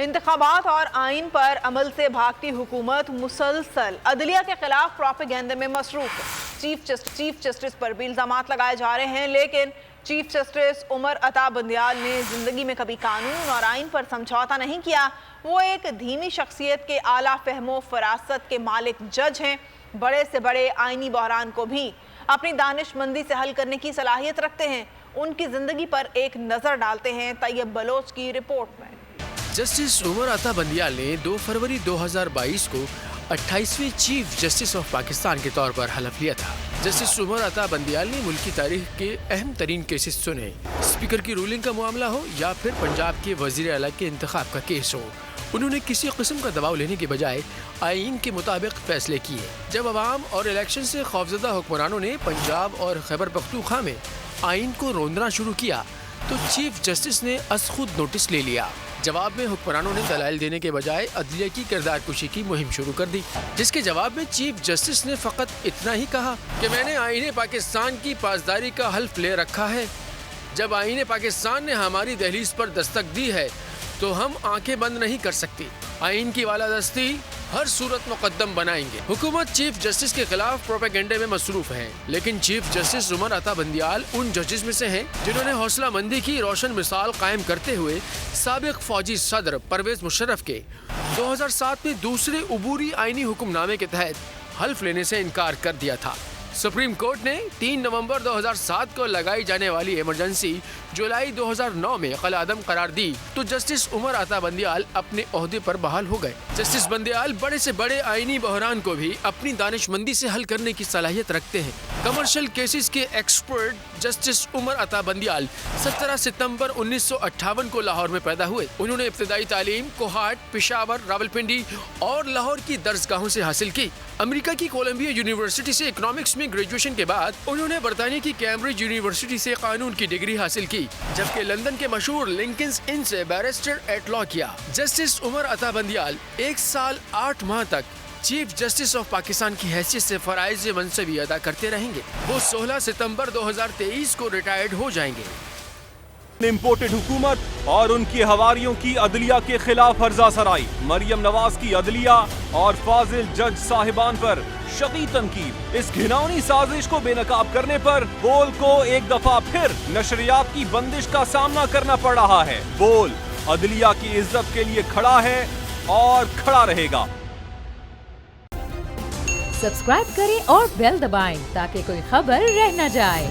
انتخابات اور آئین پر عمل سے بھاگتی حکومت مسلسل عدلیہ کے خلاف پروپیگنڈے میں مصروف ہے۔ چیف جسٹس پر بھی الزامات لگائے جا رہے ہیں، لیکن چیف جسٹس عمر عطا بندیال نے زندگی میں کبھی قانون اور آئین پر سمجھوتا نہیں کیا۔ وہ ایک دھیمی شخصیت کے اعلیٰ فہم و فراست کے مالک جج ہیں، بڑے سے بڑے آئینی بحران کو بھی اپنی دانش مندی سے حل کرنے کی صلاحیت رکھتے ہیں۔ ان کی زندگی پر ایک نظر ڈالتے ہیں طیب بلوچ کی رپورٹ میں۔ جسٹس عمر عطا بندیال نے 2 فروری 2022 کو 28ویں چیف جسٹس آف پاکستان کے طور پر حلف لیا تھا۔ جسٹس عمر عطا بندیال نے ملکی تاریخ کے اہم ترین کیسز سنے، اسپیکر کی رولنگ کا معاملہ ہو یا پھر پنجاب کے وزیر اعلیٰ کے انتخاب کا کیس ہو۔ انہوں نے کسی قسم کا دباؤ لینے کے بجائے آئین کے مطابق فیصلے کیے۔ جب عوام اور الیکشن سے خوفزدہ حکمرانوں نے پنجاب اور خیبر پختونخوا میں آئین کو روندنا شروع کیا تو چیف جسٹس نے از خود نوٹس لے لیا۔ جواب میں حکمرانوں نے دلائل دینے کے بجائے عدلیہ کی کردار کشی کی مہم شروع کر دی، جس کے جواب میں چیف جسٹس نے فقط اتنا ہی کہا کہ میں نے آئین پاکستان کی پاسداری کا حلف لے رکھا ہے۔ جب آئین پاکستان نے ہماری دہلیز پر دستک دی ہے تو ہم آنکھیں بند نہیں کر سکتی۔ آئین کی بالادستی ہر صورت مقدم بنائیں گے۔ حکومت چیف جسٹس کے خلاف پروپیگنڈے میں مصروف ہے، لیکن چیف جسٹس عمر عطا بندیال ان ججز میں سے ہیں جنہوں نے حوصلہ مندی کی روشن مثال قائم کرتے ہوئے سابق فوجی صدر پرویز مشرف کے 2007 میں دوسرے عبوری آئینی حکم نامے کے تحت حلف لینے سے انکار کر دیا تھا۔ سپریم کورٹ نے 3 نومبر 2007 کو لگائی جانے والی ایمرجنسی جولائی 2009 میں قلعہ عدم قرار دی تو جسٹس عمر عطا بندیال اپنے عہدے پر بحال ہو گئے۔ جسٹس بندیال بڑے سے بڑے آئینی بحران کو بھی اپنی دانش مندی سے حل کرنے کی صلاحیت رکھتے ہیں۔ کمرشل کیسز کے ایکسپرٹ جسٹس عمر عطا بندیال 17 ستمبر 1958 کو لاہور میں پیدا ہوئے۔ انہوں نے ابتدائی تعلیم کوہاٹ، پشاور، راولپنڈی اور لاہور کی درسگاہوں سے حاصل کی۔ امریکہ کی کولمبیا یونیورسٹی سے اکنامکس میں گریجویشن کے بعد انہوں نے برطانیہ کی کیمبرج یونیورسٹی سے قانون کی ڈگری حاصل کی، جبکہ لندن کے مشہور لنکنز ان سے بیرسٹر ایٹ لا کیا۔ جسٹس عمر عطا بندیال 1 سال 8 ماہ تک چیف جسٹس آف پاکستان کی حیثیت سے فرائض منصبی ادا کرتے رہیں گے۔ وہ 16 ستمبر 2023 کو ریٹائرڈ ہو جائیں گے۔ امپورٹڈ حکومت اور ان کی حواریوں کی عدلیہ کے خلاف ہرزہ سرائی، مریم نواز کی عدلیہ اور فاضل جج صاحبان پر شدید تنقید۔ اس گھناؤنی سازش کو بے نقاب کرنے پر بول کو ایک دفعہ پھر نشریات کی بندش کا سامنا کرنا پڑ رہا ہے۔ بول عدلیہ کی عزت کے لیے کھڑا ہے اور کھڑا رہے گا۔ سبسکرائب کریں اور بیل دبائیں تاکہ کوئی خبر رہ نہ جائے۔